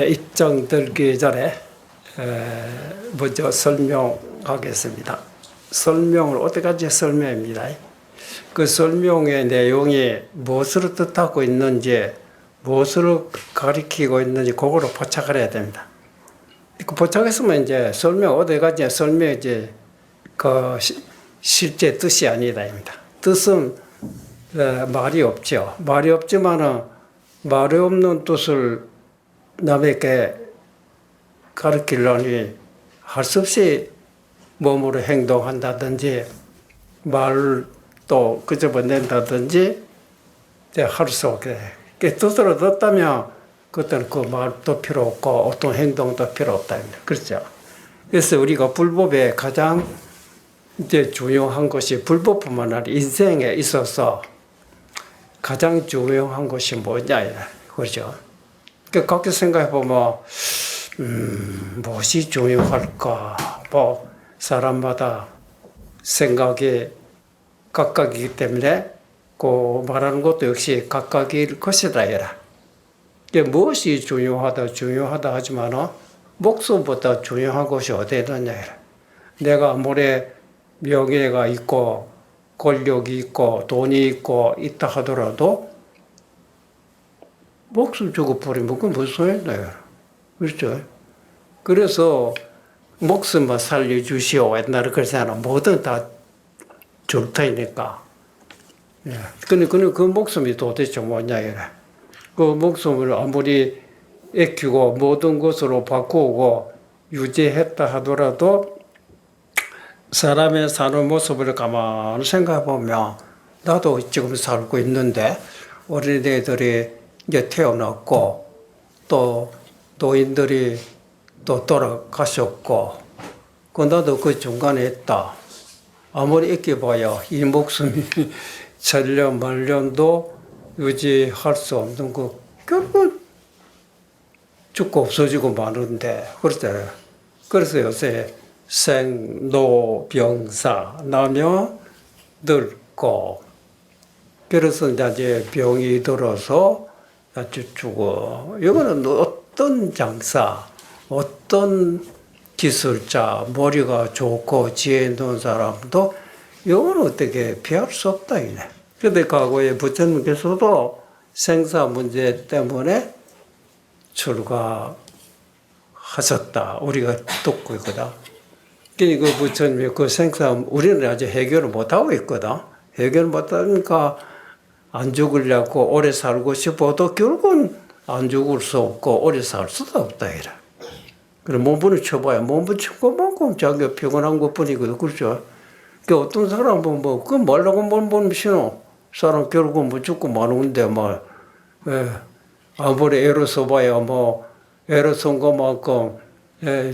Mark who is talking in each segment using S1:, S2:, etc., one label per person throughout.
S1: 입장 들기 전에 먼저 설명하겠습니다. 설명을 어디까지 설명합니다. 그 설명의 내용이 무엇을 뜻하고 있는지, 무엇을 가리키고 있는지 그거로 포착을 해야 됩니다. 그 포착했으면 이제 설명 어디까지 설명이지 그 실제 뜻이 아니다입니다. 뜻은 말이 없죠. 말이 없지만은 말이 없는 뜻을 남에게 가르치려니 할 수 없이 몸으로 행동한다든지 말을 또 끄집어낸다든지 할 수 없게 뜻으로 듣다면 그때는 그 말도 필요 없고 어떤 행동도 필요 없답니다. 그렇죠? 그래서 우리가 불법에 가장 이제 중요한 것이 불법뿐만 아니라 인생에 있어서 가장 중요한 것이 뭐냐, 그렇죠? 그렇게 생각해 보면 무엇이 중요할까? 뭐 사람마다 생각이 각각이기 때문에 그 말하는 것도 역시 각각일 것이다 이라. 무엇이 중요하다 하지만 목숨보다 중요한 것이 어디 있느냐 이라. 내가 아무리 명예가 있고 권력이 있고 돈이 있다 하더라도 목숨 주고 버리면 그건 무슨 소용이나요? 그렇죠? 그래서 목숨만 살려주시오. 옛날에 그러잖아. 뭐든 다 줄 테니까. 근데 그 목숨이 도대체 뭐냐, 이래. 그 목숨을 아무리 아끼고 모든 것으로 바꾸고 유지했다 하더라도 사람의 사는 모습을 가만히 생각해 보면 나도 지금 살고 있는데 어린애들이 이제 태어났고 또 노인들이 또 돌아가셨고 나도 그 중간에 있다. 아무리 아껴봐야 이 목숨이 천년 만년도 유지할 수 없는 거 결국 죽고 없어지고 마는데 그렇잖아요. 그래서 요새 생로병사 나며 늙고 그래서 이제 병이 들어서 죽어. 이거는 어떤 장사, 어떤 기술자, 머리가 좋고 지혜 있는 사람도 이거는 어떻게 피할 수 없다 이네. 그런데 과거에 부처님께서도 생사 문제 때문에 출가하셨다. 우리가 듣고 있거든. 그 부처님이 그 생사 우리는 아직 해결을 못하고 있거든. 해결 못하니까 안 죽으려고 오래 살고 싶어도 결국은 안 죽을 수 없고 오래 살 수도 없다 이래. 그래 몸부림 쳐봐야 몸부림 치고 만큼 자기가 피곤한 것뿐이거든. 그렇죠? 그 어떤 사람은 그 말라고 몸부림 치노 사람 결국은 뭐 죽고 마는데 아무리 애를 써봐야 애를 쓴 것만큼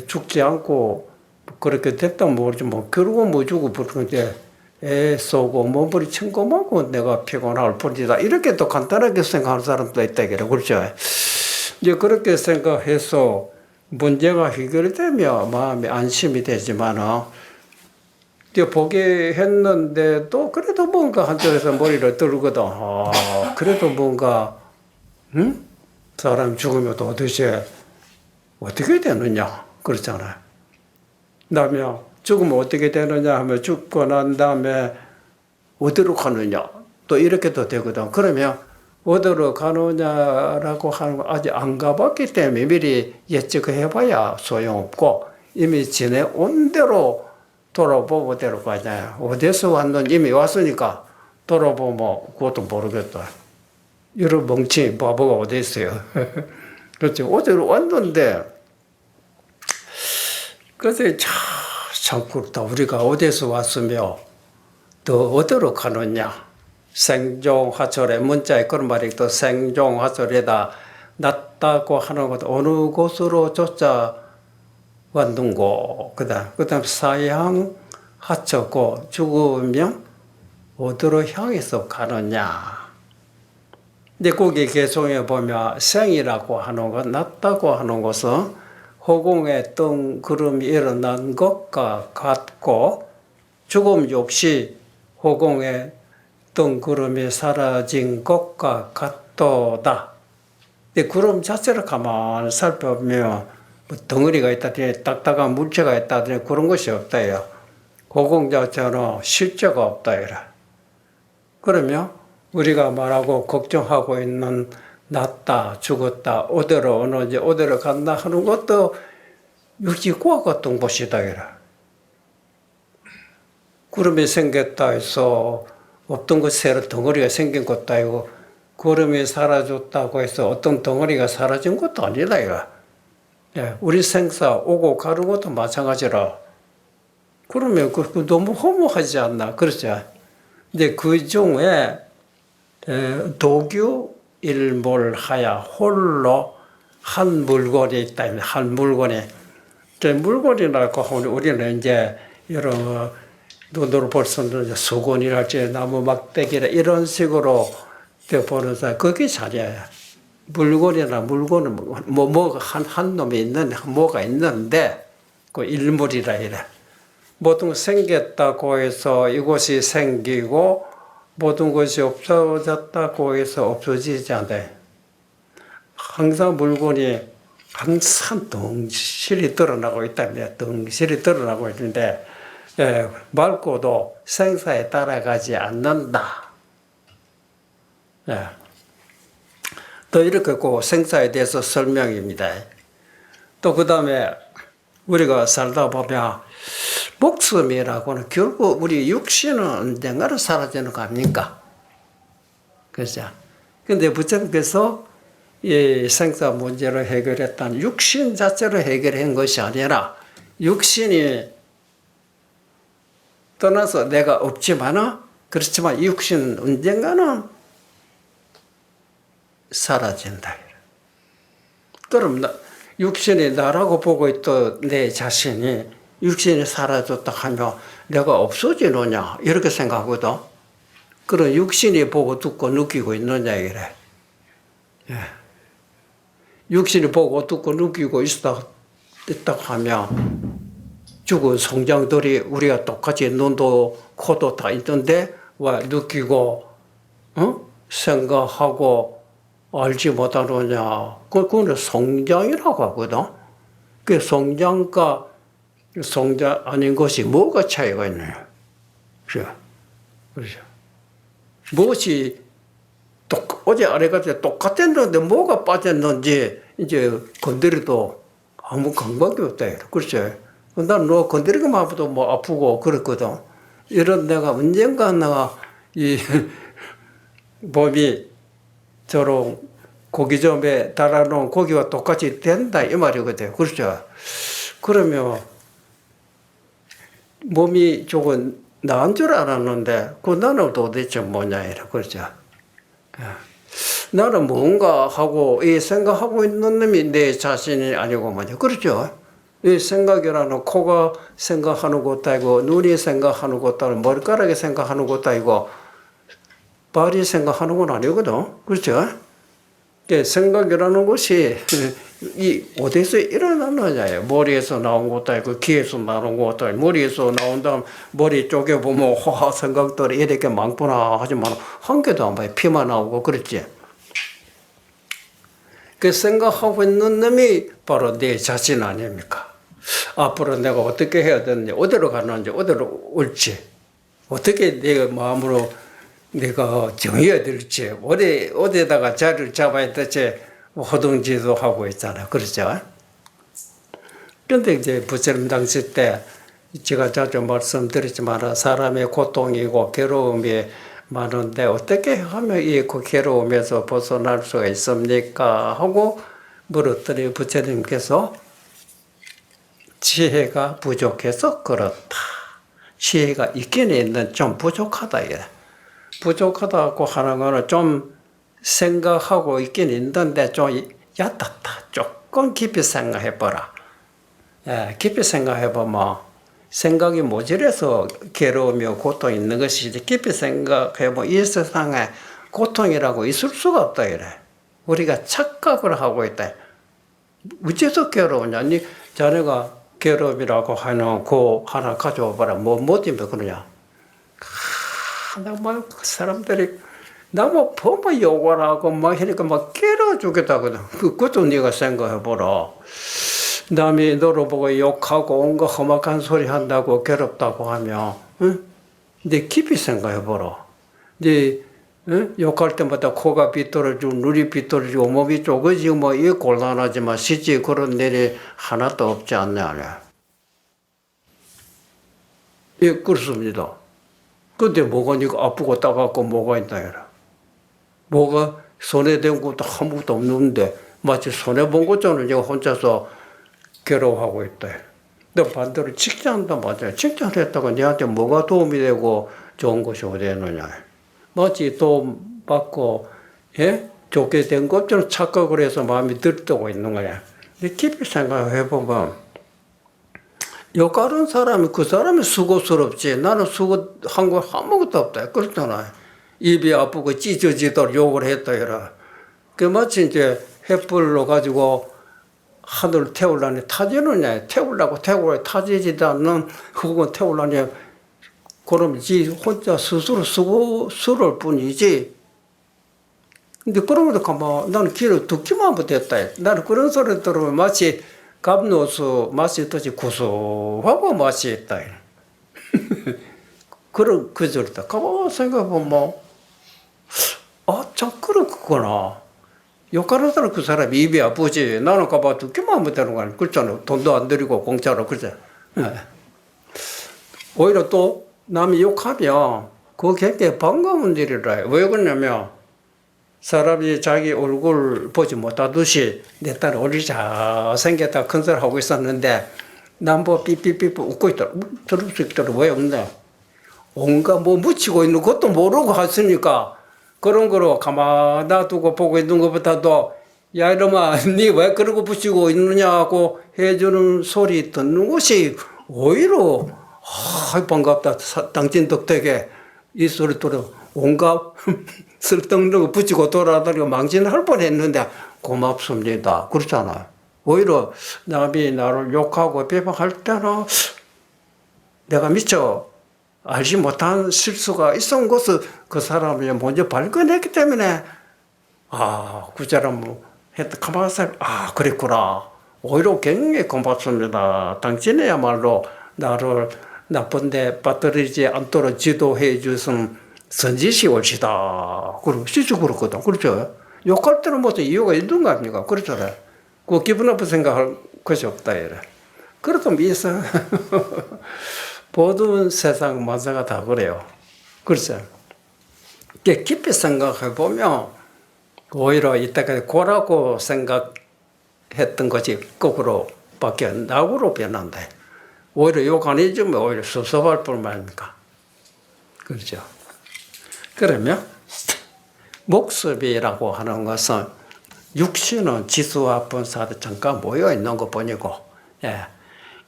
S1: 죽지 않고 그렇게 됐다면 모르지 결국은 뭐 죽고 버리는데 애 쏘고 몸부림 친 것만큼 내가 피곤할 뿐이다. 이렇게 또 간단하게 생각하는 사람도 있다. 그렇죠? 이제 그렇게 생각해서 문제가 해결되면 마음이 안심이 되지만, 포기했는데도 그래도 뭔가 한쪽에서 머리를 들거든. 그래도 뭔가, 사람 죽으면 도대체 어떻게 되느냐. 그렇잖아요. 그다음에 죽으면 어떻게 되느냐 하면 죽고 난 다음에 어디로 가느냐. 또 이렇게도 되거든. 그러면 어디로 가느냐라고 하는 거 아직 안 가봤기 때문에 미리 예측해봐야 소용없고 이미 지내온 대로 돌아보고 대로 가잖아요. 어디서 왔는지 이미 왔으니까 돌아보면 그것도 모르겠다. 이런 멍청이 바보가 어디 있어요. 그렇죠. 어디로 왔는데 그래서 참 그렇다. 우리가 어디서 왔으며 또 어디로 가느냐. 생종화설에 문자에 그런 말이 또 생종화설에다 낫다고 하는 것도 어느 곳으로 쫓아왔는고 그다음 사양하처고 죽으면 어디로 향해서 가느냐. 근데 거기 개송에 보면 생이라고 하는 것, 낫다고 하는 것은 허공에 뜬 구름이 일어난 것과 같고 죽음 역시 허공에 어떤 구름이 사라진 것과 같도다. 근데 구름 자체를 가만히 살펴보면 뭐 덩어리가 있다든지 딱딱한 물체가 있다든지 그런 것이 없다요. 고공 자체는 실체가 없다. 그러면 우리가 말하고 걱정하고 있는 낫다, 죽었다, 어디로 오는지, 어디로 간다 하는 것도 육지과 같은 곳이다. 구름이 생겼다 해서 없던 것 새로 덩어리가 생긴 것도 아니고 구름이 사라졌다고 해서 어떤 덩어리가 사라진 것도 아니다. 우리 생사 오고 가는 것도 마찬가지라. 그러면 그 너무 허무하지 않나? 그렇죠? 근데 그 중에 도규 일몰하야 홀로 한 물건이 있다. 한 물건이. 물건이라고 하면 우리는 이제 여러 눈으로 볼 수 있는 수건이랄지 나무 막대기라 이런 식으로 보는 사람 그게 자리야. 물건이나 물건은 한 놈이 있는 뭐가 있는데 그 일물이라 이래. 모든 생겼다고 해서 이곳이 생기고 모든 것이 없어졌다고 해서 없어지지 않아요. 항상 물건이 항상 덩실이 드러나고 있답니다. 덩실이 드러나고 있는데 맑고도 생사에 따라가지 않는다. 또 이렇게 그 생사에 대해서 설명입니다. 또 그 다음에 우리가 살다 보면 목숨이라고는 결국 우리 육신은 언젠가는 사라지는 거 아닙니까? 그렇죠? 근데 부처님께서 이 생사 문제를 해결했다는 육신 자체를 해결한 것이 아니라 육신이 떠나서 내가 없지만은 그렇지만 육신은 언젠가는 사라진다. 그럼 육신이 나라고 보고 있던 내 자신이 육신이 사라졌다 하면 내가 없어지느냐 이렇게 생각하거든. 그럼 육신이 보고 듣고 느끼고 있느냐 이래. 육신이 보고 듣고 느끼고 있다 하면 죽은 성장들이 우리가 똑같이 눈도 코도 다 있던데 와 느끼고 생각하고 알지 못하느냐. 그거는 성장이라고 하거든. 그 성장과 성장 아닌 것이 뭐가 차이가 있나요? 그렇죠. 무엇이 어제 아래같이 똑같았는데 뭐가 빠졌는지 이제 건드려도 아무 감각이 없다. 그렇죠. 난 너 건드리기만 해도 뭐 아프고 그랬거든. 이런 내가 언젠가 내가 이 몸이 저런 고기점에 달아놓은 고기와 똑같이 된다 이 말이거든요. 그렇죠. 그러면 몸이 조금 나은 줄 알았는데 그 나는 도대체 뭐냐 이래. 그렇죠. 나는 뭔가 하고 이 생각하고 있는 놈이 내 자신이 아니고 말이야. 그렇죠. 이 생각이라는 코가 생각하는 것도 아니고 눈이 생각하는 것도 아니고 머리카락이 생각하는 것도 아니고 발이 생각하는 건 아니거든. 그렇죠. 생각이라는 것이 이 어디서 일어나느냐예요. 머리에서 나온 것도 아니고 귀에서 나온 것도 아니고 머리에서 나온 다음 머리 쪽에 보면 호화 생각들이 이렇게 많구나 하지만 한 개도 안 봐요. 피만 나오고 그렇지. 그 생각하고 있는 놈이 바로 내 자신 아닙니까? 앞으로 내가 어떻게 해야 되는지 어디로 가는지 어디로 올지 어떻게 내 마음으로 내가 정해야 될지 어디에다가 자리를 잡아야 될지 허둥지도 하고 있잖아요. 그렇죠? 그런데 이제 부처님 당시 때 제가 자주 말씀드렸지만 사람의 고통이고 괴로움이 많은데 어떻게 하면 이 괴로움에서 벗어날 수가 있습니까? 하고 물었더니 부처님께서 지혜가 부족해서 그렇다. 지혜가 있긴 있는데 좀 부족하다 이래. 부족하다고 하는 거는 좀 생각하고 있긴 있는데 좀 얕았다. 조금 깊이 생각해봐라. 깊이 생각해보면 생각이 모자라서 괴로우며 고통이 있는 것이지 깊이 생각해보면 이 세상에 고통이라고 있을 수가 없다 이래. 우리가 착각을 하고 있다. 어째서 괴로우냐? 니 자네가 괴로움이라고 하는 그 하나 가져와봐라. 뭐 때문에 그러냐? 나뭐 사람들이 나뭐 보면 욕을 하고 막 하니까 막 깨러 주겠다거든. 그것도 네가 생각해보라. 남이 너를 보고 욕하고 온갖 험악한 소리 한다고 괴롭다고 하면, 응? 네 깊이 생각해보라. 네, 응? 욕할 때마다 코가 비뚤어지고 눈이 비뚤어지고 몸이 쪼그지고 뭐 이 곤란하지만 실제 그런 일이 하나도 없지 않냐. 예, 그렇습니다. 근데 뭐가 니가 아프고 따갑고 뭐가 있다 해라. 뭐가 손에 댄 것도 아무것도 없는데 마치 손해 본 것처럼 내가 혼자서 괴로워하고 있다. 너 반대로 칭찬도 맞아요. 칭찬했다고 너한테 뭐가 도움이 되고 좋은 것이 어디 있느냐. 마치 도움 받고 예? 좋게 된 것처럼 착각을 해서 마음이 들뜨고 있는 거야. 근데 깊이 생각해보면 욕하는 사람이 그 사람이 수고스럽지 나는 수고한 거 아무것도 없다. 그렇잖아요. 입이 아프고 찢어지도록 욕을 했다 해라. 그 마치 이제 횃불로 가지고 하늘을 태우려니 타지느냐. 태우려고 타지지도 않는 그건 태우려니 그럼 지 혼자 스스로 수고스러울 뿐이지. 근데 그러면도 가만 나는 귀를 듣기만 하면 됐다. 나는 그런 소리 들으면 마치 갑노수 맛이 있듯이 구수하고 맛이 있다. 그런 그 소리다. 가만 생각해보면 뭐, 참 그렇구나. 욕하는 사람 그 사람 입이 아프지. 나는 가봐 듣기만 하면 되는 거 아니야. 그렇잖아. 돈도 안 들이고 공짜로 그러잖아. 오히려 또 남이 욕하면 그거 굉장히 반가운 일이라. 왜 그러냐면 사람이 자기 얼굴 보지 못하듯이 내 딸 얼굴이 잘생겼다 큰 소리 하고 있었는데 남보 삐삐삐삐 웃고 있더라. 들을 수 있더라. 왜 없네. 온갖 뭐 묻히고 있는 것도 모르고 했으니까 그런 거로 가만 놔두고 보고 있는 것보다도 야 이놈아 니 왜 그런 거 붙이고 있느냐고 해주는 소리 듣는 것이 오히려 반갑다. 당신 덕택에 이 소리 들어 온갖 쓸데없는 거 붙이고 돌아다니고 망신할 뻔했는데 고맙습니다. 그렇잖아요. 오히려 남이 나를 욕하고 비방할 때는 내가 미처 알지 못한 실수가 있었던 것을 그 사람이 먼저 발견했기 때문에 그 사람 했다 가만히 그랬구나. 오히려 굉장히 고맙습니다. 당신이야말로 나를 나쁜데 빠뜨리지 않도록 지도해 주신 선지시 옳시다. 그리고 실수 그렇거든. 그렇죠? 욕할 때는 무슨 이유가 있는 거 아닙니까? 그렇잖아요. 그 기분 나쁜 생각할 것이 없다. 이래. 그래도 미서 모든 세상 만사가 다 그래요. 그렇죠? 깊이 생각해 보면 오히려 이때까지 고라고 생각했던 것이 거꾸로 밖에 낙으로 변한다. 오히려 욕 안 해주면 오히려 섭섭할 뿐만 아닙니까? 그렇죠? 그러면 목습이라고 하는 것은 육신은 지수와 분사도 잠깐 모여 있는 것 뿐이고,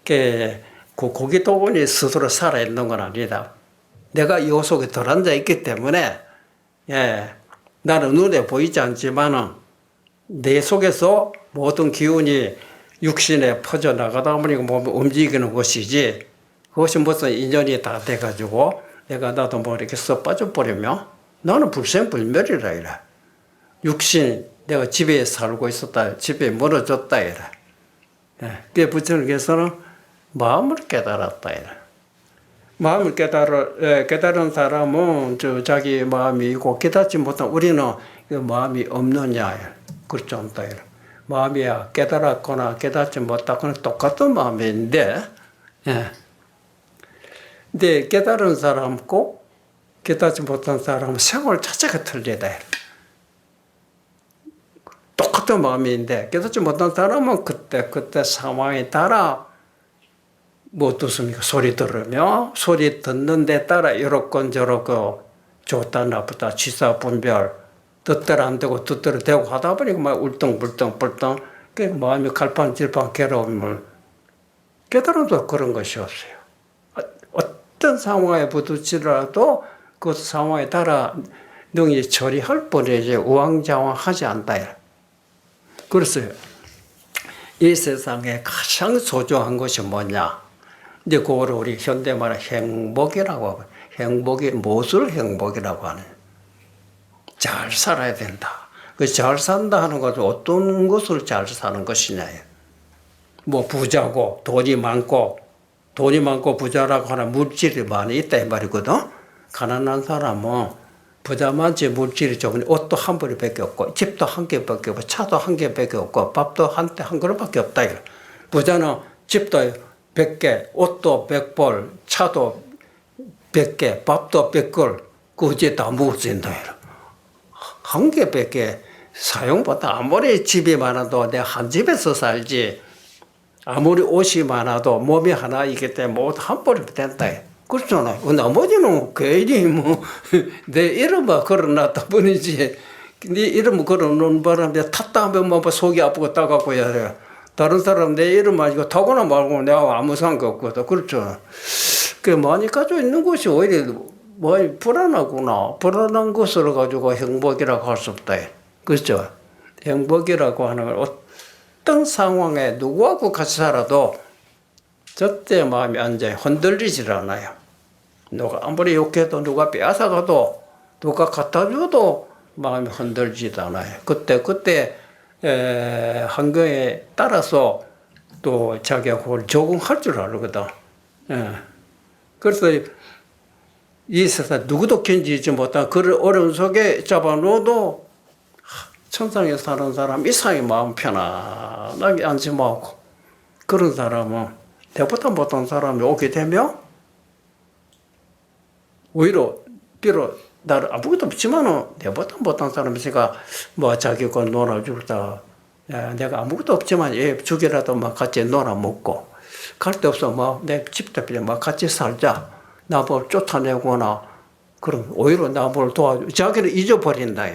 S1: 그 고기 도군이 스스로 살아 있는 건 아니다. 내가 이 속에 들어앉아 있기 때문에, 나는 눈에 보이지 않지만은 내 속에서 모든 기운이 육신에 퍼져 나가다 보니까 몸이 움직이는 것이지, 그것이 무슨 인연이 다 돼가지고 내가 나도 뭐 이렇게 썩 빠져버리면 나는 불생불멸이라 이래. 육신, 내가 집에 살고 있었다, 집에 멀어졌다 이래. 그게 부처님께서는 마음을 깨달았다 이래. 마음을 깨달은 사람은 자기 마음이 있고 깨닫지 못한 우리는 그 마음이 없느냐. 그렇지 않다 이래. 마음이야 깨달았거나 깨닫지 못하거나 똑같은 마음인데, 근데 깨달은 사람과 깨닫지 못한 사람은 생활 자체가 틀리다. 똑같은 마음인데 깨닫지 못한 사람은 그때 상황에 따라 뭐 어떻습니까? 소리 들으며 소리 듣는 데 따라 이렇건 저렇고 좋다 나쁘다 취사 분별 듣대로 안 되고 듣대로 되고 하다 보니까 막 울덩불덩 그 마음이 갈팡질팡 괴로움을 깨달아도 그런 것이 없어요. 어떤 상황에 부딪히더라도 그 상황에 따라 능히 처리할 뿐이지 우왕좌왕하지 않다. 그래서 이 세상에 가장 소중한 것이 뭐냐? 이제 그거를 우리 현대말로 행복이라고 하고, 행복이 무엇을 행복이라고 하느냐? 잘 살아야 된다. 그 잘 산다 하는 것은 어떤 것을 잘 사는 것이냐요. 뭐 부자고 돈이 많고 부자라고 하는 물질이 많이 있다 이 말이거든. 가난한 사람은 부자만치 물질이 적은 옷도 한 벌밖에 없고 집도 한 개밖에 없고 차도 한 개밖에 없고 밥도 한 그릇밖에 없다. 부자는 집도 100개, 옷도 100벌, 차도 100개, 밥도 100걸, 그제 다 먹을 수 있다. 한 개밖에 사용보다 아무리 집이 많아도 내가 한 집에서 살지 아무리 옷이 많아도 몸이 하나이기 때문에 옷 한 벌이면 된다. 그렇잖아요. 나머지는 괜히 내 이름만 걸어놨다 뿐이지 네 이름 걸어놓은 바람에 탔다 하면 뭐 속이 아프고 따갑고 해야 돼요. 다른 사람 내 이름 가지고 타거나 말고 내가 아무 상관없거든. 그렇죠. 그 많이 가지고 있는 것이 오히려 많이 불안하구나. 불안한 것을 가지고 행복이라고 할 수 없다. 그렇죠. 행복이라고 하는 걸 어떤 상황에 누구하고 같이 살아도 절대 마음이 안전히 흔들리질 않아요. 누가 아무리 욕해도 누가 빼앗아가도 누가 갖다 줘도 마음이 흔들리지도 않아요. 그때 환경에 따라서 또 자기가 그걸 적응할 줄 알거든. 그래서 이 세상 누구도 견디지 못한 그런 어려운 속에 잡아놓아도 천상에 사는 사람 이상의 마음 편안하게 안심하고 그런 사람은 대보다 못한 사람이 오게 되면 오히려 비록 나를 아무것도 없지만은 내보다 못한 사람이니까 뭐 자기가 놀아주다 내가 아무것도 없지만 얘 죽이라도 막 같이 놀아먹고 갈 데 없어 뭐 내 집답게 막 같이 살자 나를 쫓아내거나 그럼 오히려 나를 도와주 자기를 잊어버린다.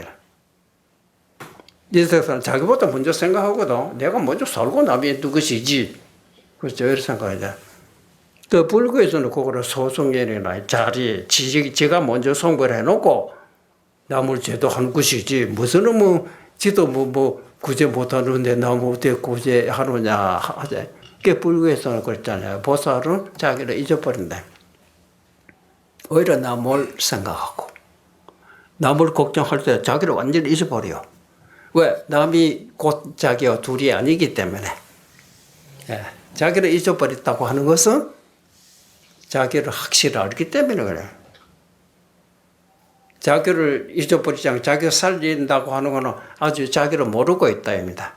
S1: 이 세상은 자기보다 먼저 생각하거든. 내가 먼저 살고 남이 누구시지. 그렇죠. 이렇게 생각하자. 또 불교에서는 그거를 소승연이나 자리, 지가 먼저 성불 해놓고 남을 제도하는 것이지. 무슨 지도 구제 못하는데 남을 어떻게 구제하느냐 하자. 그 불교에서는 그랬잖아요. 보살은 자기를 잊어버린다. 오히려 남을 생각하고 남을 걱정할 때 자기를 완전히 잊어버려. 왜? 남이 곧 자기와 둘이 아니기 때문에. 자기를 잊어버렸다고 하는 것은 자기를 확실히 알기 때문에 그래요. 자기를 잊어버리지 않고 자기를 살린다고 하는 것은 아주 자기를 모르고 있다입니다.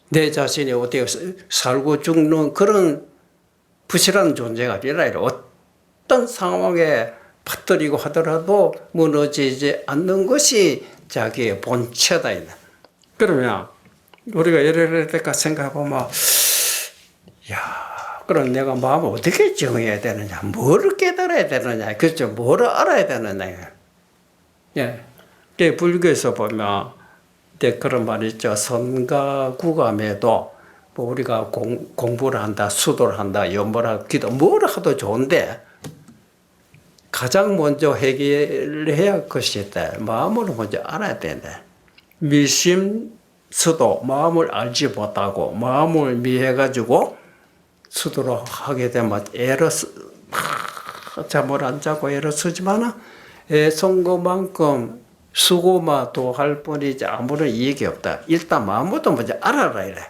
S1: 내 자신이 어떻게 살고 죽는 그런 부실한 존재가 아니라 어떤 상황에 빠뜨리고 하더라도 무너지지 않는 것이 자기의 본체다. 그러면 우리가 이럴 때까지 생각해보면 그럼 내가 마음을 어떻게 정해야 되느냐, 뭐를 깨달아야 되느냐, 그렇죠? 뭐를 알아야 되느냐. 불교에서 보면 그런 말 있죠. 선가 구감에도 뭐 우리가 공부를 한다, 수도를 한다, 연보를 하고 기도 뭐를 하도 좋은데 가장 먼저 해결해야 할 것이 있다. 마음을 먼저 알아야 된다. 미심수도 마음을 알지 못하고 마음을 미해가지고 수도로 하게 되면 애를 잠을 안 자고 애를 쓰지만은 애쓴 것만큼 수고마도 할 뿐이지 아무런 이익이 없다. 일단 마음부터 먼저 알아라 이래.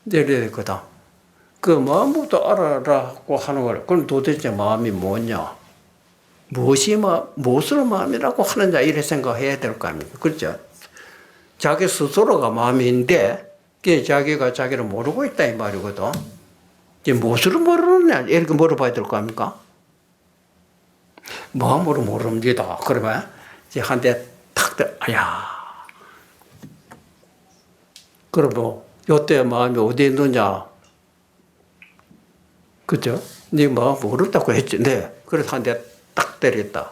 S1: 이래야 되거든. 그 마음부터 알아라고 하는 걸 그럼 도대체 마음이 뭐냐? 무엇으로 마음이라고 하느냐 이래 생각해야 될 거 아닙니까? 그렇죠? 자기 스스로가 마음인데 그게 자기가 자기를 모르고 있다 이 말이거든. 이제 무엇으로 모르느냐 이렇게 물어봐야 될 거 아닙니까? 마음으로 모릅니다. 그러면 이제 한 대 탁 아야. 그럼 요때 마음이 어디 있느냐? 그죠? 네 마음 모른다고 했지. 네. 그래서 한 대 딱 때렸다.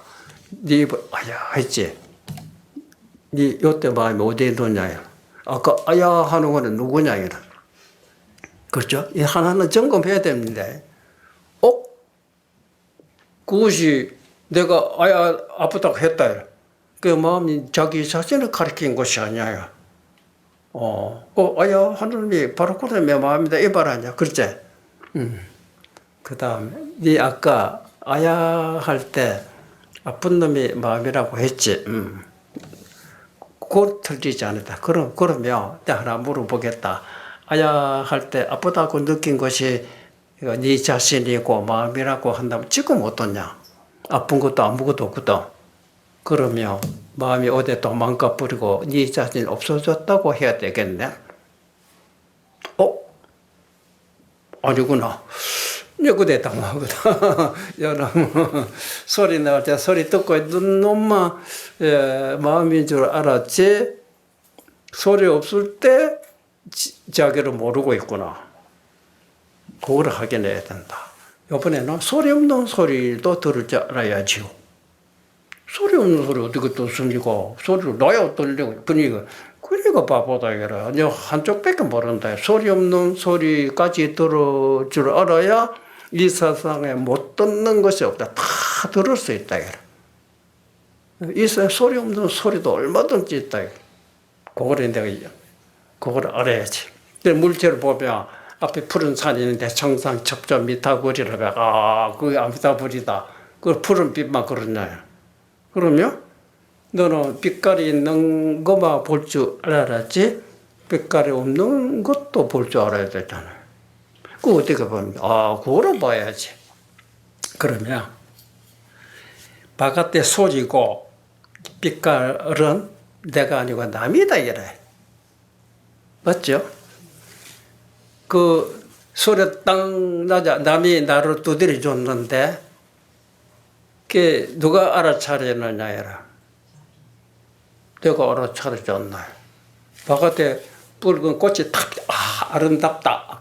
S1: 네 입을 아야 했지. 네 요때 마음이 어디 있느냐? 아까 아야 하는 거는 누구냐 이런. 그렇죠? 이 하나는 점검해야 됩니다. 그것이 내가 아야 아프다고 했다. 그 마음이 자기 자신을 가리킨 것이 아니야. 아야 하느님이 바로 그래 내 마음이다 이 말 아니야. 그렇지? 그 다음에 네 아까 아야 할 때 아픈 놈이 마음이라고 했지. 그걸 틀리지 않았다. 그러면 내가 하나 물어보겠다. 아야 할 때 아프다고 느낀 것이 네 자신이고 마음이라고 한다면 지금 어떠냐? 아픈 것도 아무것도 없거든. 그러면 마음이 어디 도망가 버리고 네 자신이 없어졌다고 해야 되겠네. 아니구나. 그대 당하거든. 여러분 소리 나올 때 소리 듣고 있는 놈만 마음인 줄 알았지. 소리 없을 때 자기를 모르고 있구나. 그걸 확인해야 된다. 이번에는 소리 없는 소리도 들을 줄 알아야지요. 소리 없는 소리 어떻게 듣습니까? 소리를 놔야 들리고 분위기가. 그러니까 바보다 이거라. 한쪽밖에 모른다. 소리 없는 소리까지 들을 줄 알아야 이 세상에 못 듣는 것이 없다. 다 들을 수 있다 이거라. 이 세상에 소리 없는 소리도 얼마든지 있다 이거라. 그걸 알아야지. 물체를 보면 앞에 푸른 산이 있는데 정상 첩저 미타불이라고 그게 미타불이다. 그 푸른 빛만 그러냐. 그러면 너는 빛깔이 있는 것만 볼 줄 알았지 빛깔이 없는 것도 볼 줄 알아야 되잖아요. 그거 어떻게 보면 그거로 봐야지. 그러면 바깥의 소리고 빛깔은 내가 아니고 남이다 이래. 맞죠? 그 소리 땅 나자 남이 나를 두드려 줬는데 그게 누가 알아차리느냐 해라. 내가 알아차려줬나. 바깥에 붉은 꽃이 탁 아름답다.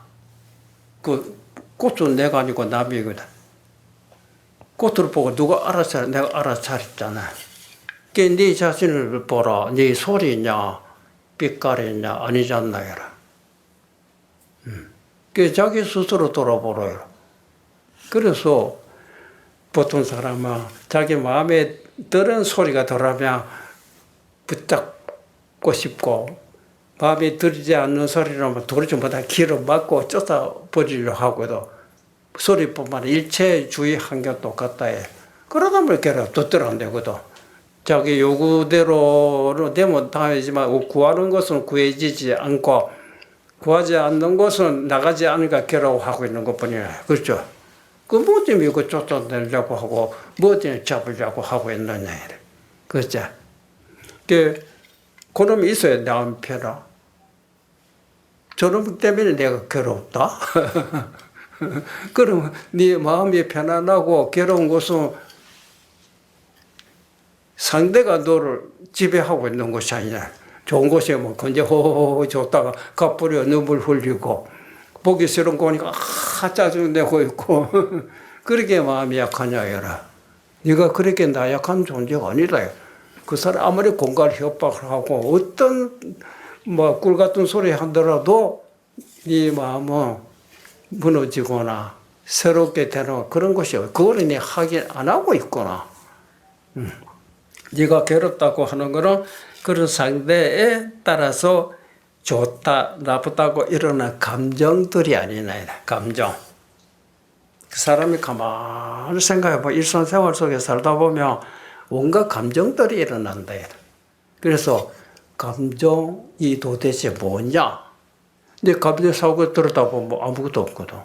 S1: 그 꽃은 내가 아니고 남이거든. 꽃을 보고 누가 알아차려? 내가 알아차렸잖아. 그게 네 자신을 보라. 네 소리냐 빛깔이냐 아니잖나 해라. 그 자기 스스로 돌아보라. 그래서 보통 사람은 자기 마음에 들은 소리가 들어오면 붙잡고 싶고 마음에 들지 않는 소리라면 도리지 못한 길을 막고 쫓아버리려 하거든. 소리뿐만 아니라 일체 주위 환경 똑같다 해. 그러다 보니까 듣더라 안 되거든. 자기 요구대로 되면 당하지만 구하는 것은 구해지지 않고 구하지 않는 것은 나가지 않으니까 괴로워하고 있는 것뿐이야. 그렇죠? 그 뭐 때문에 이거 쫓아내려고 하고 뭐 때문에 잡으려고 하고 있느냐 이래. 그렇죠? 그놈이 있어야 마음 편하. 저놈 때문에 내가 괴롭다. 그러면 네 마음이 편안하고 괴로운 것은 상대가 너를 지배하고 있는 것이 아니냐. 좋은 곳에 뭐 건재 호호호 줬다가 갑부려 눈물 흘리고 보기 싫은 거 보니까 짜증내고 있고 그렇게 마음이 약하냐 이라. 네가 그렇게 나약한 존재가 아니다. 그 사람 아무리 공갈 협박을 하고 어떤 뭐 꿀 같은 소리 하더라도 네 마음은 무너지거나 새롭게 되는 그런 것이 그거를 네 확인 안 하고 있구나. 네가 괴롭다고 하는 거는 그런 상대에 따라서 좋다, 나쁘다고 일어난 감정들이 아니냐. 감정. 그 사람이 가만히 생각해보면 일상생활 속에 살다 보면 온갖 감정들이 일어난다. 그래서 감정이 도대체 뭐냐? 근데 감정 사고 들었다 보면 아무것도 없거든.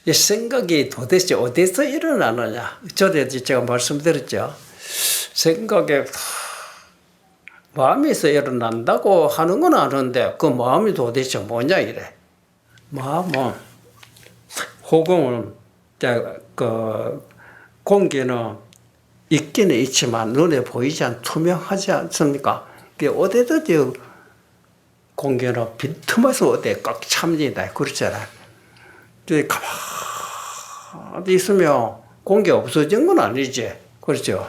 S1: 이 생각이 도대체 어디서 일어나느냐? 전에 제가 말씀드렸죠. 생각에 마음에서 일어난다고 하는 건 아는데 그 마음이 도대체 뭐냐 이래. 마음은 호공은 그 공기는 있기는 있지만 눈에 보이지 않 투명하지 않습니까? 그 어디든지 공기는 빈틈에서 어디에 꽉 찹니다. 그렇잖아. 가만히 있으면 공기 없어진 건 아니지. 그렇죠.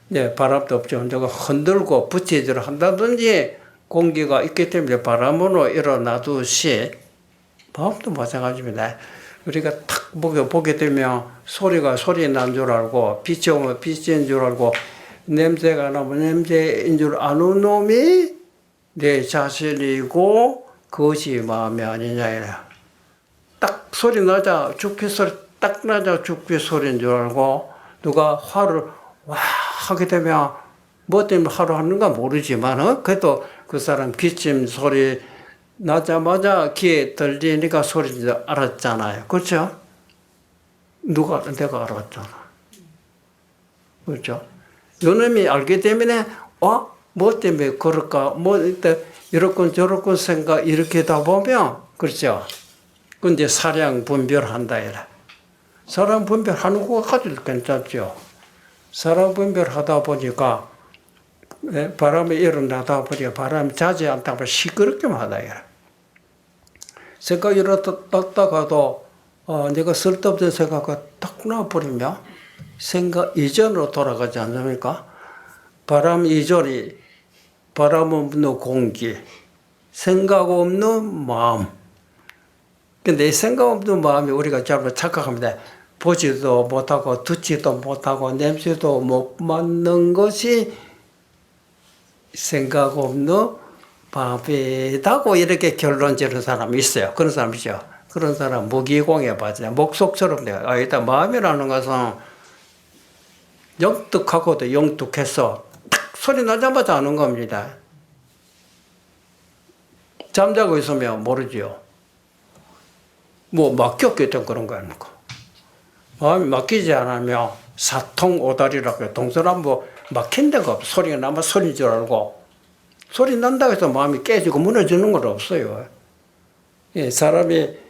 S1: 네, 바람도 없죠. 내가 흔들고 부채질을 한다든지 공기가 있기 때문에 바람으로 일어나듯이 마음도 마찬가지입니다. 우리가 탁 보게 되면 소리가 소리 난 줄 알고 빛이 오면 빛인 줄 알고 냄새가 나면 냄새인 줄 아는 놈이 내 자신이고 그것이 마음이 아니냐. 딱 소리 나자 죽기 소리 딱 나자 죽기 소리인 줄 알고 누가 화를 와 하게 되면 뭐 때문에 화를 하는가 모르지만 그래도 그 사람 기침 소리 나자마자 귀에 들리니까 소리인지 알았잖아요. 그렇죠? 내가 알았잖아. 그렇죠? 요놈이 알기 때문에 뭐 때문에 그럴까? 뭐 이렇건 저렇건 생각 이렇게 하다 보면 그렇죠? 그 이제 사량 분별한다 이래. 사량 분별하는 거 가지고 괜찮죠. 사량 분별하다 보니까 바람이 일어나다 보니까 바람이 자지 않다 보면 시끄럽게만 하다 이래. 생각이 일어났다가도 내가 쓸데없는 생각이 딱 나버리면 생각 이전으로 돌아가지 않습니까? 바람 이전이 바람 없는 공기, 생각 없는 마음. 근데 이 생각 없는 마음이 우리가 잘못 착각합니다. 보지도 못하고 듣지도 못하고 냄새도 못 맡는 것이 생각 없는 마음이다고 이렇게 결론 지는 사람이 있어요. 그런 사람이죠. 그런 사람 무기공에 빠져. 목속처럼 돼요. 일단 마음이라는 것은 영특하고도 영특해서 딱 소리 나자마자 아는 겁니다. 잠자고 있으면 모르지요. 뭐 맡겼겠던 그런 거 아닙니까? 마음이 맡기지 않으면 사통오달이라고 해요. 동서남북 막힌 데가 없어. 소리가 나면 소리인 줄 알고 소리 난다고 해서 마음이 깨지고 무너지는 건 없어요. 사람이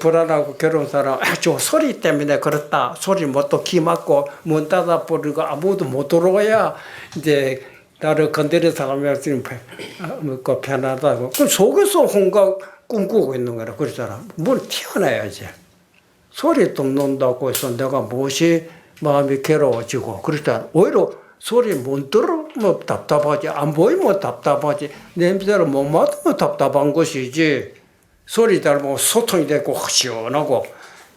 S1: 불안하고 괴로운 사람, 저 소리 때문에 그렇다. 소리 뭐 또 기 막고 문 닫아버리고 아무도 못 들어와야 이제 나를 건드린 사람이 편하다고. 그 속에서 혼각 꿈꾸고 있는 거라 그러잖아. 뭘 튀어나야지. 소리 듣는다고 해서 내가 무엇이 마음이 괴로워지고 그렇잖아. 오히려 소리 못 들으면 답답하지. 안 보이면 답답하지. 냄새를 못 맡으면 답답한 것이지. 소리 잘 보면 소통이 되고 시원하고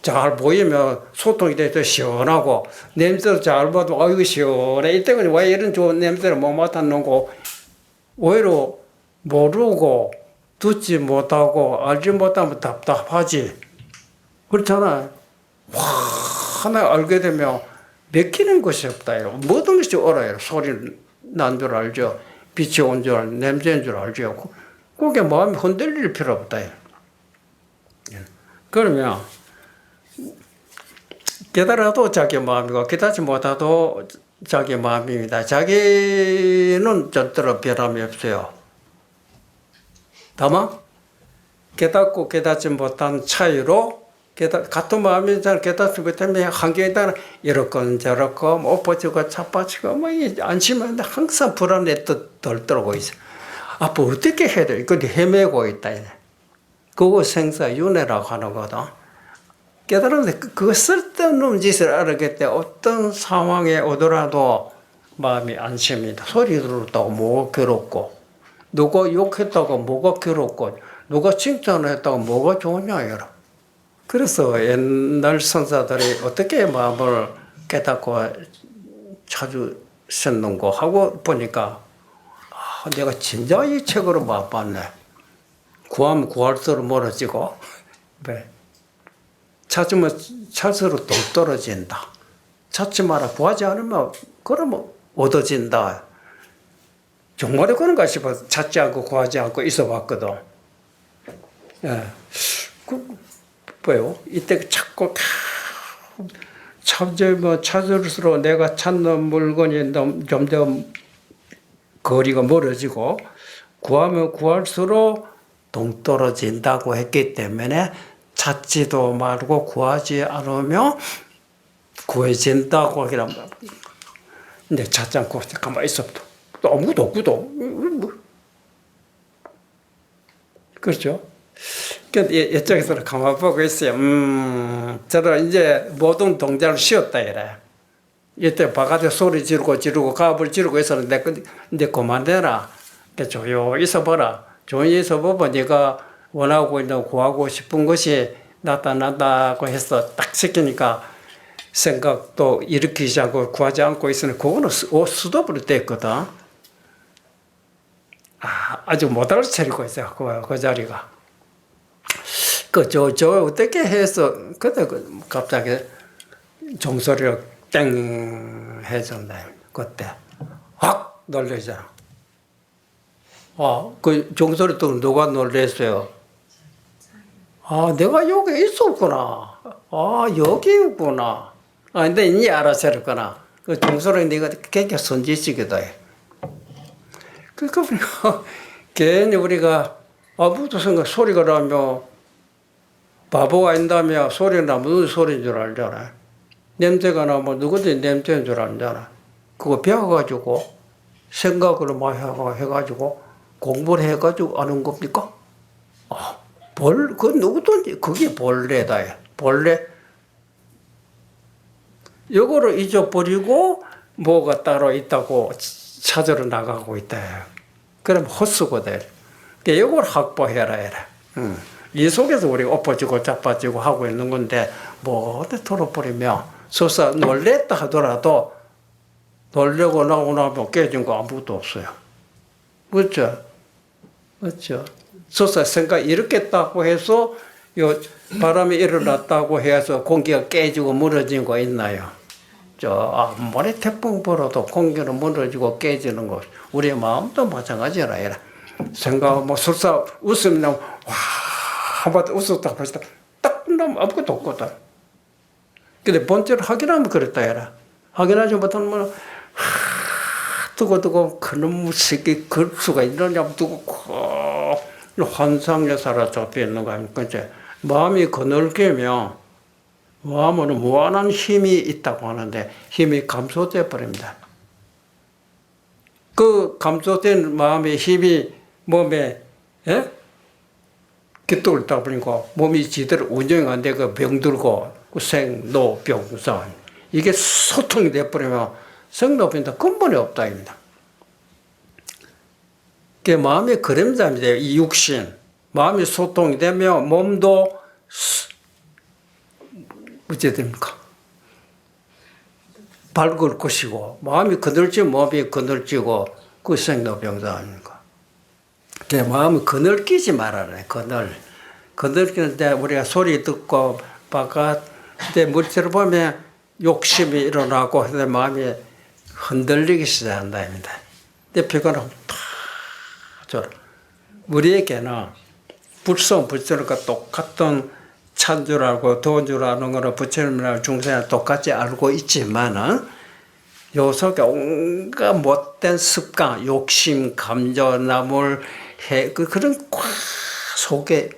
S1: 잘 보이면 소통이 돼서 시원하고 냄새를 잘 봐도 아이고 시원해. 이때까지 왜 이런 좋은 냄새를 못 맡았는고 오히려 모르고 듣지 못하고 알지 못하면 답답하지. 그렇잖아. 하나 알게 되면 맡기는 것이 없다. 모든 것이 알아요. 소리 난 줄 알죠. 빛이 온 줄 알죠. 냄새인 줄 알죠. 그게 마음이 흔들릴 필요 없다. 그러면 깨달아도 자기 마음이고 깨닫지 못해도 자기 마음입니다. 자기는 절대로 변함이 없어요. 다만 깨닫고 깨닫지 못한 차이로 같은 마음이잖아. 깨닫지 못하면 환경에 따라 이렇건 저렇건 못 버티고 차빠지고 뭐 안심하는데 항상 불안에 떨고 있어. 앞으로 어떻게 해야 돼? 근데 헤매고 있다. 그거 생사윤회라고 하는 거다. 깨달으면 그거 쓸데없는 짓을 알게 때 어떤 상황에 오더라도 마음이 안심입니다. 소리 들었다고 뭐가 괴롭고 누가 욕했다고 뭐가 괴롭고 누가 칭찬했다고 뭐가 좋으냐 여러. 그래서 옛날 선사들이 어떻게 마음을 깨닫고 찾으셨는고 하고 보니까 내가 진짜 이 책으로 맛봤네. 구하면 구할수록 멀어지고 찾으면 찾을수록 더 떨어진다. 찾지 마라. 구하지 않으면 그러면 얻어진다. 정말에 그런가 싶어서 찾지 않고 구하지 않고 있어봤거든. 예. 뭐요? 이때 찾고 찾을수록 내가 찾는 물건이 점점 거리가 멀어지고 구하면 구할수록 동떨어진다고 했기 때문에 찾지도 말고 구하지 않으면 구해진다고 하기란 말이야. 근데 찾지 않고 가만히 있어도 아무것도 없고도 그렇죠? 이쪽에서는 가만히 보고 있어요. 저는 이제 모든 동작을 쉬었다 이래. 이때 바깥에 소리 지르고 가불 지르고 있었는데 근데 그만해라. 조용히 있어봐라. 조용히 있어보면 네가 원하고 있는 구하고 싶은 것이 나타난다고 해서 딱 시키니까 생각도 일으키지 않고 구하지 않고 있으니 그거는 스톱으로 됐거든. 아주 못 알아차리고 있어요. 그 자리가. 저 어떻게 해서 그때 갑자기 종소리를 땡 해준다. 그때 확 놀래잖아. 그 종소리 또 누가 놀랬어요? 내가 여기 있었구나. 여기 있구나. 근데 이제 알아차렸구나. 그 종소리 네가 굉장히 선지식이다. 그러니까 우리가 괜히 우리가 아무도 생각 소리가 나면 바보가 아닌다며 소리가 나면 무슨 소리인 줄 알잖아. 냄새가 나면 누구든지 냄새인 줄 알잖아. 그거 배워가지고 생각으로 많이 해가지고 공부를 해가지고 아는 겁니까? 그 누구든지 그게 본래다. 본래. 이거를 잊어버리고 뭐가 따로 있다고 찾으러 나가고 있다. 그럼 헛수고돼. 이걸 확보해라 해라. 이 속에서 우리가 엎어지고 자빠지고 하고 있는 건데 뭐 어디 털어버리면 설사 놀랬다 하더라도 놀려고 나오고 나면 깨진 거 아무것도 없어요. 그렇죠? 그렇죠? 설사 생각 일으켰다고 해서 요 바람이 일어났다고 해서 공기가 깨지고 무너진 거 있나요? 아무리 태풍 불어도 공기는 무너지고 깨지는 거. 우리 마음도 마찬가지라 해라. 생각 뭐 설사 웃음이 나면 한번 웃었다 벌써 딱 끝나면 아무것도 없거든. 근데 번째로 확인하면 그랬다 해라. 확인하지 못하면 두고 그놈의 새끼 그럴 수가 있느냐고 두고 환상에 사로잡혀 있는 거 아닙니까? 마음이 거늘게면 마음은 무한한 힘이 있다고 하는데 힘이 감소돼 버립니다. 그 감소된 마음의 힘이 몸에 깃들다 보니까 몸이 지대로 운영이 안 되고 병들고 생로병사 이게 소통이 돼버리면 생로병사 근본이 없다입니다. 그게 마음의 그림자입니다. 이 육신 마음이 소통이 되면 몸도 어찌 됩니까? 밝을 것이고 마음이 그늘지면 몸이 그늘지고 그 생로병사 아닙니까? 마음을 그늘끼지 말아라. 그늘끼는데 우리가 소리 듣고 바깥에 물체를 보면 욕심이 일어나고 해서 마음이 흔들리기 시작한답니다. 근데 피곤하면 우리에게는 불성불설과 똑같은 찬 줄 알고 더운 줄 아는 거는 부처님이나 중생이나 똑같이 알고 있지만은 요 속에 온갖 못된 습관, 욕심, 감정, 나물, 그런 속에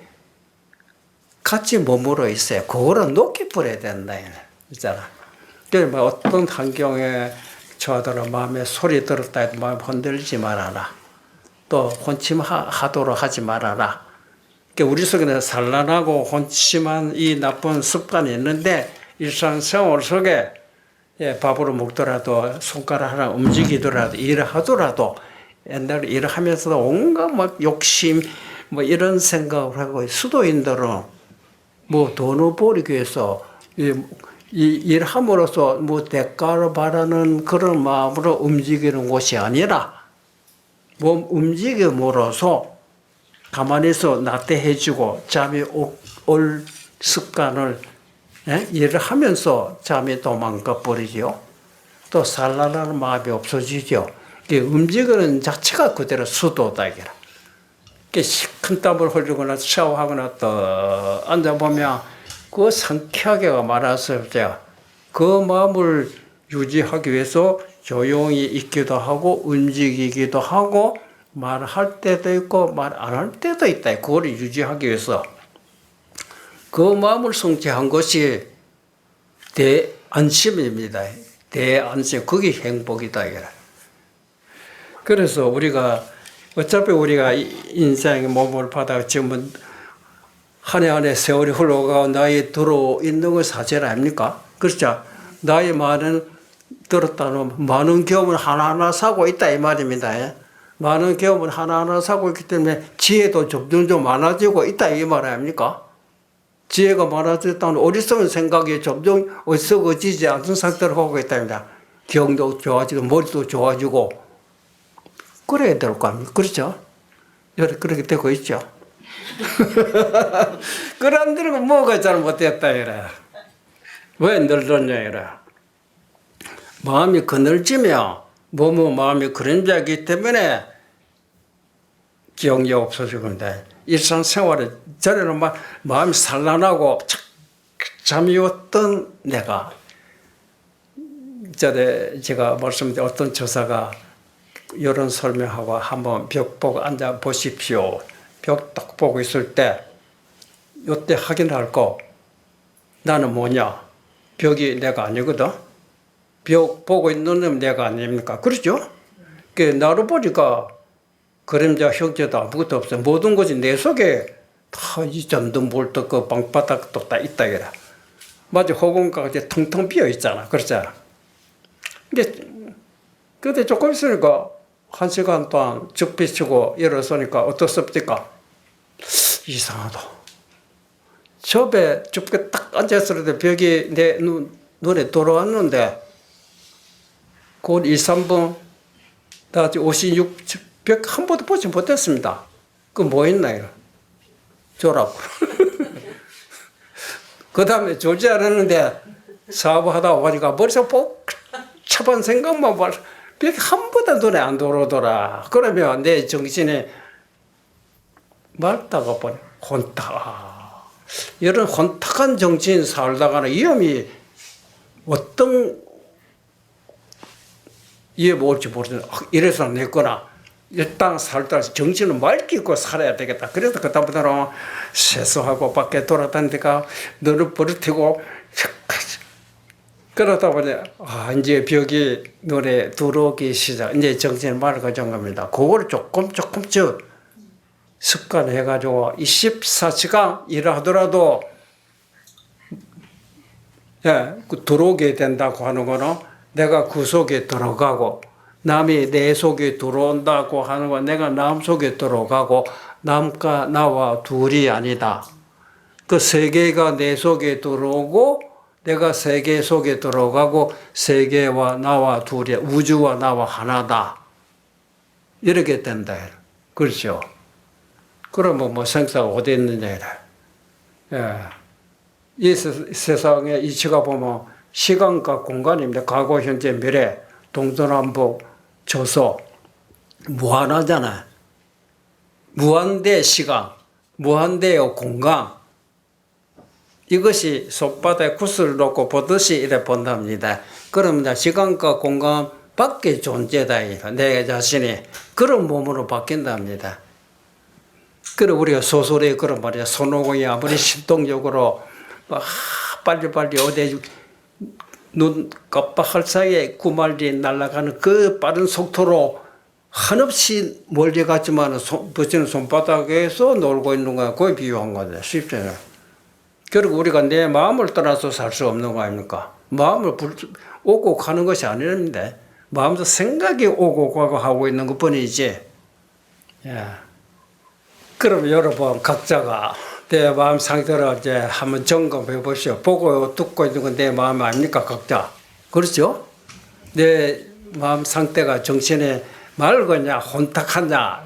S1: 같이 머물러 있어요. 그거를 높이 뿌려야 된다. 있잖아. 그래서 어떤 환경에 처하더라도 마음에 소리 들었다 해도 마음 흔들리지 말아라. 또 혼침하도록 하지 말아라. 우리 속에는 산란하고 혼침한 이 나쁜 습관이 있는데 일상생활 속에 밥으로 먹더라도 손가락 하나 움직이더라도 일을 하더라도 옛날에 일을 하면서도 온갖 막 욕심 뭐 이런 생각을 하고 수도인들은 뭐 돈을 벌기 위해서 일함으로써 뭐 대가를 바라는 그런 마음으로 움직이는 곳이 아니라 몸 움직임으로써 가만히 있어 나태해지고 잠이 올 습관을 일을 하면서 잠이 도망가 버리죠. 또 산란하는 마음이 없어지죠. 움직이는 자체가 그대로 수도다. 큰 땀을 흘리거나 샤워하거나 또 앉아보면 그 상쾌하게가 많았을 때 그 마음을 유지하기 위해서 조용히 있기도 하고 움직이기도 하고 말할 때도 있고 말 안 할 때도 있다. 그걸 유지하기 위해서 그 마음을 성취한 것이 대안심입니다. 대안심. 그게 행복이다. 그래서 우리가 어차피 우리가 인생의 몸을 받아 지금은 한 해 한 해 세월이 흘러가고 나이 들어 있는 건 사실 아닙니까? 그렇죠? 나이 많은 들었다는 많은 경험을 하나하나 사고 있다 이 말입니다. 많은 경험을 하나하나 사고 있기 때문에 지혜도 점점 많아지고 있다 이 말 아닙니까? 지혜가 많아졌다는 어리석은 생각이 점점 어리석어지지 않는 상태로 가고 있답니다. 기억도 좋아지고 머리도 좋아지고 그래야 될 거 아닙니까? 그렇죠? 그렇게 되고 있죠. 그런 데는 뭐가 잘못됐다 이래. 왜 늘었냐 이래. 마음이 그늘지며 마음이 그림자이기 때문에 기억이 없어지는데 일상생활에 전에는 막 마음이 산란하고 잠이 왔던 내가 전에 제가 말씀드린 어떤 조사가 이런 설명하고 한번 벽 보고 앉아 보십시오. 벽 딱 보고 있을 때 이때 확인할 거 나는 뭐냐? 벽이 내가 아니거든. 벽 보고 있는 놈 내가 아닙니까? 그렇죠? 그 나를 보니까 그림자 형체도 아무것도 없어. 모든 것이 내 속에 다 이 점도 몰도 그 방바닥도 다 있다 이라. 맞아, 허공가 이제 텅텅 비어 있잖아. 그렇잖아. 근데 조금 있으니까 1시간 동안 쭉 비치고 일어서니까 어떻습니까? 이상하다. 접에 좁게 딱 앉았을 때 벽이 내 눈에 들어왔는데 곧 2, 3분 다 56, 벽 한 번도 보지 못했습니다. 그 뭐 했나요? 졸라고. 그 다음에 졸지 않았는데 사업하다 보니까 머릿속 복잡한 생각만 봐. 벽이 한 번도 눈에 안 들어오더라. 그러면 내 정신이 맑다가 보니 혼탁. 이런 혼탁한 정신 살다가는 위험이 어떤 이해 올지 모르겠는데 이래서 냈거나 일단 살다 정신을 맑히고 살아야 되겠다. 그래서 그다음부터는 세수하고 밖에 돌아다니다가 너를 버릇히고 그러다 보니 이제 벽이 눈에 들어오기 시작. 이제 정신이 맑아진 겁니다. 그걸 조금씩 습관해가지고 24시간 일하더라도 들어오게 된다고 하는 거는 내가 그 속에 들어가고 남이 내 속에 들어온다고 하는 건 내가 남 속에 들어가고 남과 나와 둘이 아니다. 그 세계가 내 속에 들어오고 내가 세계 속에 들어가고 세계와 나와 둘이 우주와 나와 하나다. 이렇게 된다. 그렇죠? 그러면 뭐 생사가 어디 있느냐. 이 세상의 이치가 보면 시간과 공간입니다. 과거, 현재, 미래, 동서남북, 저서 무한하잖아요. 무한대 시간, 무한대의 공간. 이것이 손바닥에 구슬을 놓고 보듯이 이래 본답니다. 그러면 시간과 공간 밖에 존재다. 내 자신이 그런 몸으로 바뀐답니다. 그래 우리가 소설에 그런 말이야. 손오공이 아무리 신동적으로 빨리빨리 어디 눈 깜빡할 사이에 구말리 날아가는 그 빠른 속도로 한없이 멀리 갔지만 붙이는 손바닥에서 놀고 있는 거야. 그게 비유한 거죠. 쉽잖아요. 그리고 우리가 내 마음을 떠나서 살 수 없는 거 아닙니까? 마음을 오고 가는 것이 아닙니다. 마음도 생각이 오고 가고 하고 있는 것 뿐이지. 그럼 여러분 각자가 내 마음 상태를 이제 한번 점검해 보시오. 보고 듣고 있는 건 내 마음 아닙니까 각자? 그렇죠? 내 마음 상태가 정신에 맑으냐 혼탁하냐.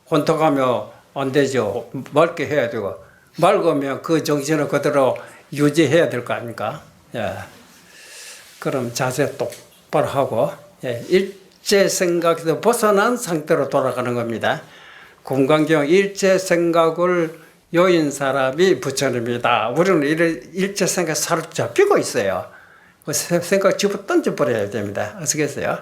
S1: 혼탁하면 안 되죠. 맑게 해야 되고 맑으면 그 정신을 그대로 유지해야 될 거 아닙니까? 그럼 자세 똑바로 하고 일체 생각에서 벗어난 상태로 돌아가는 겁니다. 공간경 일체 생각을 요인 사람이 부처입니다. 우리는 일체 생각에 사로잡히고 있어요. 그 생각 집어 던져버려야 됩니다. 아시겠어요?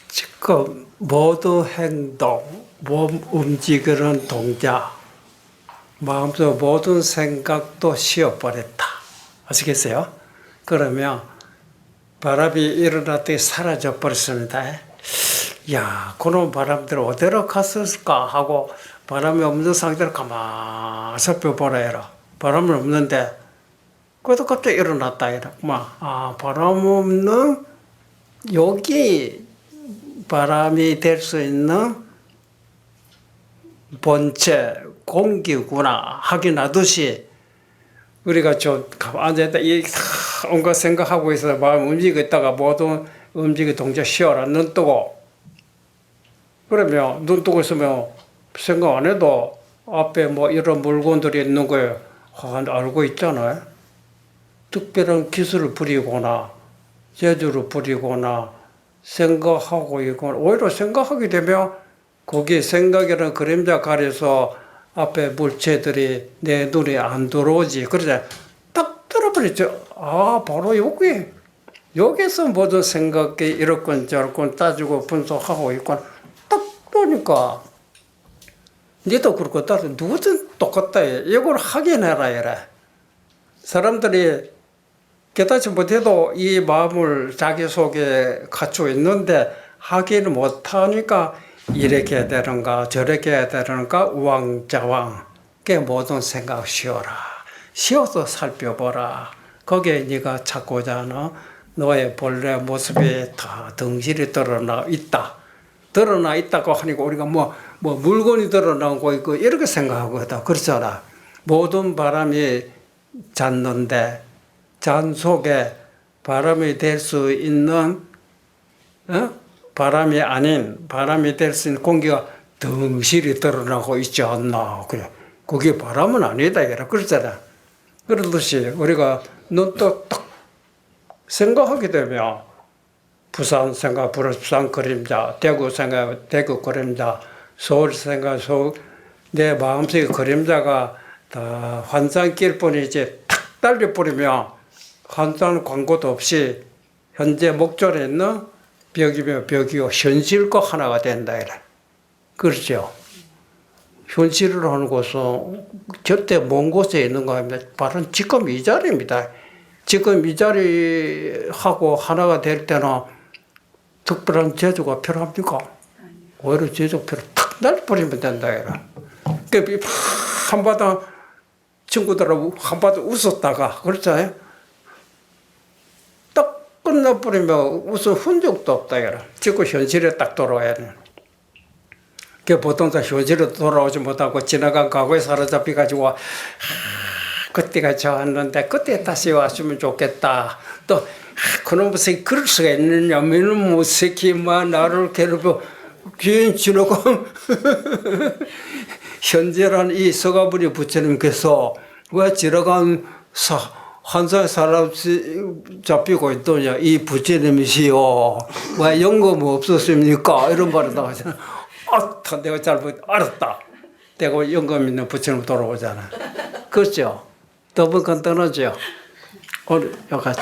S1: 지금 모든 행동, 몸 움직이는 동작, 마음속 모든 생각도 쉬어버렸다. 아시겠어요? 그러면 바람이 일어났더니 사라져 버렸습니다. 야, 그런 바람들 어디로 갔을까 하고 바람이 없는 상태를 가만히 살펴보라 해라. 바람은 없는데 그래도 갑자기 일어났다 해라. 바람 없는 여기 바람이 될 수 있는 본체 공기구나 확인하듯이 우리가 좀 앉아있다 온갖 생각하고 있어서 마음 움직이고 있다가 모든 움직이 동작 쉬어라. 눈 뜨고 그러면 눈 뜨고 있으면 생각 안 해도 앞에 뭐 이런 물건들이 있는 거예요. 알고 있잖아요. 특별한 기술을 부리거나 재주를 부리거나 생각하고 있거나 오히려 생각하게 되면 거기에 생각이라는 그림자 가려서 앞에 물체들이 내 눈에 안 들어오지. 그러자 딱 들어버리죠. 바로 여기서 모든 생각이 이렇건 저렇건 따지고 분석하고 있건 딱 보니까 니도 그렇고 따로 누구든 똑같다. 이걸 확인해라 이래. 사람들이 깨닫지 못해도 이 마음을 자기 속에 갖추고 있는데 확인을 못하니까 이렇게 해야 되는가 저렇게 해야 되는가 우왕좌왕 그 모든 생각 쉬어라. 쉬어서 살펴보라. 거기에 네가 찾고자 하는 너의 본래 모습이 다 덩실이 드러나 있다. 드러나 있다고 하니까 우리가 뭐 물건이 드러나고 있고 이렇게 생각하거든. 그렇잖아. 모든 바람이 잤는데 잔 속에 바람이 될 수 있는 바람이 아닌 바람이 될 수 있는 공기가 덩실이 드러나고 있지 않나. 그래. 그게 바람은 아니다. 이라 그러잖아. 그러듯이 우리가 눈도 딱 생각하게 되면 부산 생각 부산 그림자, 대구 생각 대구 그림자, 서울 생각 서울 내 마음속의 그림자가 다 환상길 뿐이지 탁 달려버리면 환상 광고도 없이 현재 목전에 있는 벽이며 벽이고 현실과 하나가 된다. 이래. 그렇죠. 현실을 하는 곳은 절대 먼 곳에 있는 거 아닙니다. 바로 지금 이 자리입니다. 지금 이 자리하고 하나가 될 때는 특별한 재주가 필요합니까? 오히려 재주가 탁 날려버리면 된다. 그러니까 한바탕 친구들하고 한바탕 웃었다가 그렇잖아요. 딱 끝나버리면 웃을 흔적도 없다. 지금 현실에 딱 돌아와야 돼. 그 보통 다 현실에 돌아오지 못하고 지나간 과거에 사로잡혀가지고 그때가 좋았는데 그때 다시 왔으면 좋겠다. 또 그놈의 새끼 그럴 수가 있느냐. 이놈의 새끼만 나를 괴롭혀 귀인 지나고 현재란 이 서가부리 부처님께서 왜 지나간 환상의 사람 잡히고 있더냐. 이 부처님이시여 왜 영검 없었습니까? 이런 말을 나오잖아. 내가 잘못 알았다. 내가 영감 있는 부처님 돌아오잖아. 그렇죠? 더분 간단하죠? 오늘 여기까지.